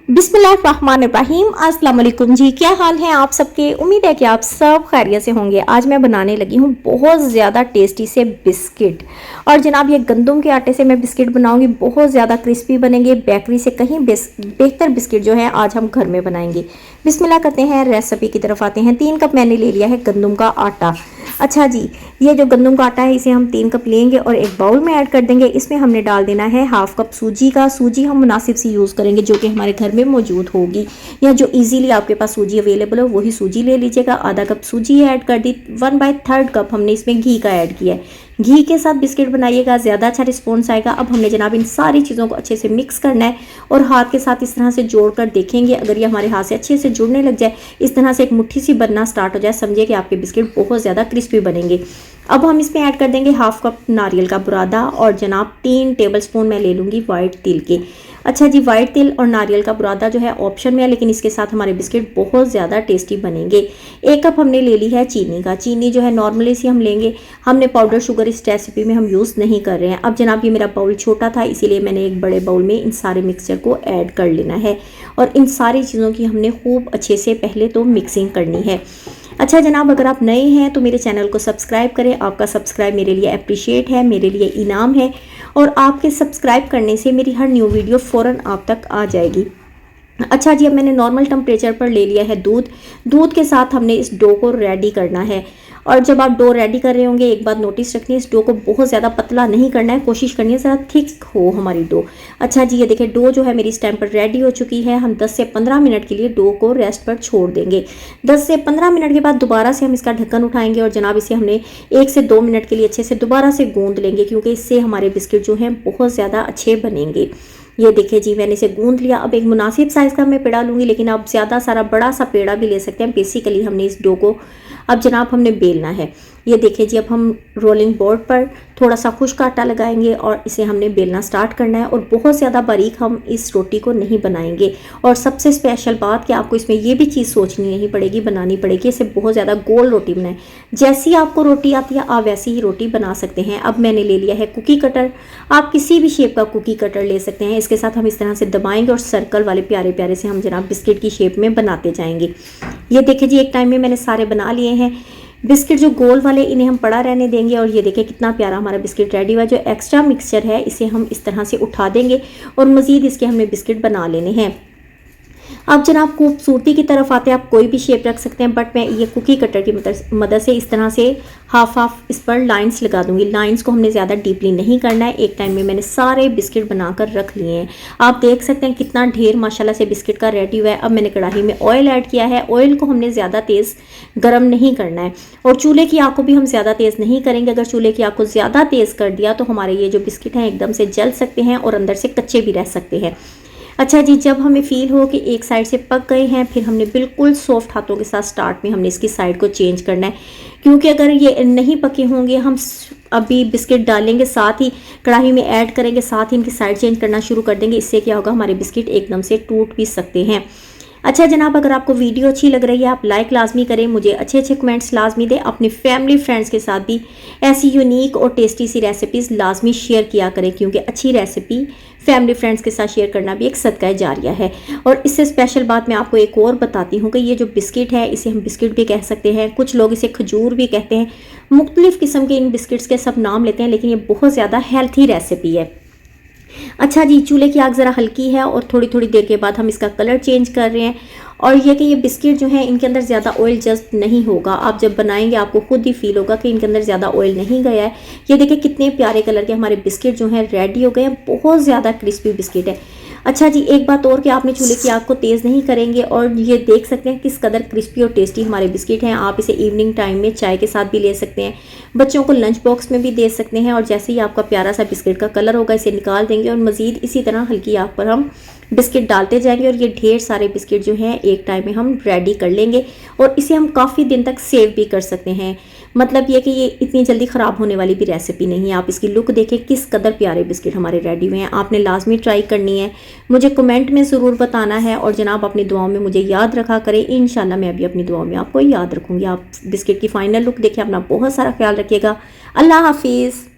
बिस्मिल्लाहिर्रहमानिर्रहीम। अस्सलाम वालेकुम जी, क्या हाल है आप सबके। उम्मीद है कि आप सब खैरियत से होंगे। आज मैं बनाने लगी हूँ बहुत ज़्यादा टेस्टी से बिस्किट। और जनाब ये गंदम के आटे से मैं बिस्किट बनाऊंगी, बहुत ज़्यादा क्रिस्पी बनेंगे। बेकरी से कहीं बेहतर बिस्किट जो है आज हम घर में बनाएंगे। बिस्मिल्लाह करते हैं, रेसिपी की तरफ आते हैं। 3 कप मैंने ले लिया है गंदम का आटा। अच्छा जी, ये जो गंदम का आटा है इसे हम 3 कप लेंगे और एक बाउल में ऐड कर देंगे। इसमें हमने डाल देना है हाफ कप सूजी का। सूजी हम मुनासिब सी यूज़ करेंगे जो कि हमारे घर में मौजूद होगी, या जो इजीली आपके पास सूजी अवेलेबल हो वही सूजी ले लीजिएगा। आधा कप सूजी ऐड कर दी। 1/3 कप हमने इसमें घी का ऐड किया है। घी के साथ बिस्किट बनाइएगा, ज़्यादा अच्छा रिस्पॉन्स आएगा। अब हमने जनाब इन सारी चीज़ों को अच्छे से मिक्स करना है और हाथ के साथ इस तरह से जोड़कर देखेंगे। अगर ये हमारे हाथ से अच्छे से जुड़ने लग जाए, इस तरह से एक मुट्ठी सी बनना स्टार्ट हो जाए, समझिए कि आपके बिस्किट बहुत ज़्यादा क्रिस्पी बनेंगे। अब हम इसमें ऐड कर देंगे हाफ कप नारियल का बुरादा और जनाब 3 टेबलस्पून मैं ले लूँगी वाइट तिल के। अच्छा जी, वाइट तिल और नारियल का बुरादा जो है ऑप्शन में है, लेकिन इसके साथ हमारे बिस्किट बहुत ज़्यादा टेस्टी बनेंगे। 1 कप हमने ले ली है चीनी का। चीनी जो है नॉर्मली सी हम लेंगे, हमने पाउडर शुगर इस रेसिपी में हम यूज़ नहीं कर रहे हैं। अब जनाब ये मेरा बाउल छोटा था, इसीलिए मैंने एक बड़े बाउल में इन सारे मिक्सचर को ऐड कर लेना है और इन सारी चीज़ों की हमने खूब अच्छे से पहले तो मिक्सिंग करनी है। अच्छा जनाब, अगर आप नए हैं तो मेरे चैनल को सब्सक्राइब करें। आपका सब्सक्राइब मेरे लिए अप्रिशिएट है, मेरे लिए इनाम है और आपके सब्सक्राइब करने से मेरी हर न्यू वीडियो फ़ौरन आप तक आ जाएगी। अच्छा जी, अब मैंने नॉर्मल टेम्परेचर पर ले लिया है दूध। दूध के साथ हमने इस डो को रेडी करना है। और जब आप डो रेडी कर रहे होंगे, एक बात नोटिस रखनी है, इस डो को बहुत ज़्यादा पतला नहीं करना है, कोशिश करनी है ज़रा थिक हो हमारी डो। अच्छा जी, ये देखिए डो जो है मेरी इस टाइम पर रेडी हो चुकी है। हम 10 से 15 मिनट के लिए डो को रेस्ट पर छोड़ देंगे। 10 से 15 मिनट के बाद दोबारा से हम इसका ढक्कन उठाएंगे और जनाब इसे हमने 1 से 2 मिनट के लिए अच्छे से दोबारा से गूंद लेंगे, क्योंकि इससे हमारे बिस्किट जो हैं बहुत ज़्यादा अच्छे बनेंगे। ये देखिए जी, मैंने इसे गूंद लिया। अब एक मुनासिब साइज़ का मैं पेड़ा लूँगी, लेकिन आप ज़्यादा सारा बड़ा सा पेड़ा भी ले सकते हैं। बेसिकली हमने इस डो को अब जनाब हमने बेलना है। ये देखिए जी, अब हम रोलिंग बोर्ड पर थोड़ा सा खुश्क आटा लगाएंगे और इसे हमने बेलना स्टार्ट करना है। और बहुत ज़्यादा बारीक हम इस रोटी को नहीं बनाएंगे। और सबसे स्पेशल बात कि आपको इसमें ये भी चीज़ सोचनी नहीं पड़ेगी, बनानी पड़ेगी, इसे बहुत ज़्यादा गोल रोटी बनाएं। जैसी आपको रोटी आती है आप वैसी ही रोटी बना सकते हैं। अब मैंने ले लिया है कुकी कटर। आप किसी भी शेप का कुकी कटर ले सकते हैं। इसके साथ हम इस तरह से दबाएंगे और सर्कल वाले प्यारे प्यारे से हम जनाब बिस्किट की शेप में बनाते जाएंगे। ये देखिए जी, एक टाइम में मैंने सारे बना लिए हैं। बिस्किट जो गोल वाले इन्हें हम पड़ा रहने देंगे। और ये देखिए कितना प्यारा हमारा बिस्किट रेडी हुआ। जो एक्स्ट्रा मिक्सचर है इसे हम इस तरह से उठा देंगे और मज़ीद इसके हमने बिस्किट बना लेने हैं। अब जनाब खूबसूरती की तरफ आते हैं, आप कोई भी शेप रख सकते हैं, बट मैं ये कुकी कटर की मदद से इस तरह से हाफ हाफ इस पर लाइंस लगा दूंगी। लाइंस को हमने ज़्यादा डीपली नहीं करना है। एक टाइम में मैंने सारे बिस्किट बनाकर रख लिए हैं। आप देख सकते हैं कितना ढेर माशाल्लाह से बिस्किट का रेडी हुआ है। अब मैंने कढ़ाई में ऑयल ऐड किया है। ऑयल को हमने ज़्यादा तेज़ गर्म नहीं करना है और चूल्हे की आग को भी हम ज़्यादा तेज़ नहीं करेंगे। अगर चूल्हे की आग को ज़्यादा तेज़ कर दिया तो हमारे ये जो बिस्किट हैं एकदम से जल सकते हैं और अंदर से कच्चे भी रह सकते हैं। अच्छा जी, जब हमें फील हो कि एक साइड से पक गए हैं, फिर हमने बिल्कुल सॉफ्ट हाथों के साथ स्टार्ट में हमने इसकी साइड को चेंज करना है, क्योंकि अगर ये नहीं पके होंगे, हम अभी बिस्किट डालेंगे साथ ही कढ़ाई में ऐड करेंगे, साथ ही इनकी साइड चेंज करना शुरू कर देंगे, इससे क्या होगा हमारे बिस्किट एकदम से टूट भी सकते हैं। अच्छा जनाब, अगर आपको वीडियो अच्छी लग रही है आप लाइक लाजमी करें, मुझे अच्छे अच्छे कमेंट्स लाजमी दें। अपनी फैमिली फ्रेंड्स के साथ भी ऐसी यूनिक और टेस्टी सी रेसिपीज़ लाजमी शेयर किया करें, क्योंकि अच्छी रेसिपी फैमिली फ्रेंड्स के साथ शेयर करना भी एक सदका जारिया है। और इससे स्पेशल बात मैं आपको एक और बताती हूँ कि ये जो बिस्किट है इसे हम बिस्किट भी कह सकते हैं, कुछ लोग इसे खजूर भी कहते हैं। मुख्तलिफ़ किस्म के इन बिस्किट्स के सब नाम लेते हैं, लेकिन ये बहुत ज़्यादा हेल्थी रेसिपी है। अच्छा जी, चूल्हे की आग ज़रा हल्की है और थोड़ी थोड़ी देर के बाद हम इसका कलर चेंज कर रहे हैं। और ये कि ये बिस्किट जो हैं इनके अंदर ज़्यादा ऑयल जस्ट नहीं होगा। आप जब बनाएंगे आपको खुद ही फील होगा कि इनके अंदर ज़्यादा ऑयल नहीं गया है। ये देखिए कितने प्यारे कलर के हमारे बिस्किट जो हैं रेडी हो गए हैं। बहुत ज़्यादा क्रिस्पी बिस्किट है। अच्छा जी, एक बात और कि आपने चूल्हे की आग को तेज़ नहीं करेंगे। और ये देख सकते हैं किस कदर क्रिस्पी और टेस्टी हमारे बिस्किट हैं। आप इसे इवनिंग टाइम में चाय के साथ भी ले सकते हैं, बच्चों को लंच बॉक्स में भी दे सकते हैं। और जैसे ही आपका प्यारा सा बिस्किट का कलर होगा इसे निकाल देंगे और मज़ीद इसी तरह हल्की आग पर हम बिस्किट डालते जाएंगे। और ये ढेर सारे बिस्किट जो हैं एक टाइम में हम रेडी कर लेंगे और इसे हम काफ़ी दिन तक सेव भी कर सकते हैं। मतलब ये कि ये इतनी जल्दी ख़राब होने वाली भी रेसिपी नहीं है। आप इसकी लुक देखें किस कदर प्यारे बिस्किट हमारे रेडी हुए हैं। आपने लाजमी ट्राई करनी है, मुझे कमेंट में ज़रूर बताना है। और जनाब अपनी दुआओं में मुझे याद रखा करें, इंशाल्लाह मैं अभी अपनी दुआओं में आपको याद रखूँगी। आप बिस्किट की फ़ाइनल लुक देखें, अपना बहुत सारा ख्याल रखिएगा। अल्लाह हाफिज़।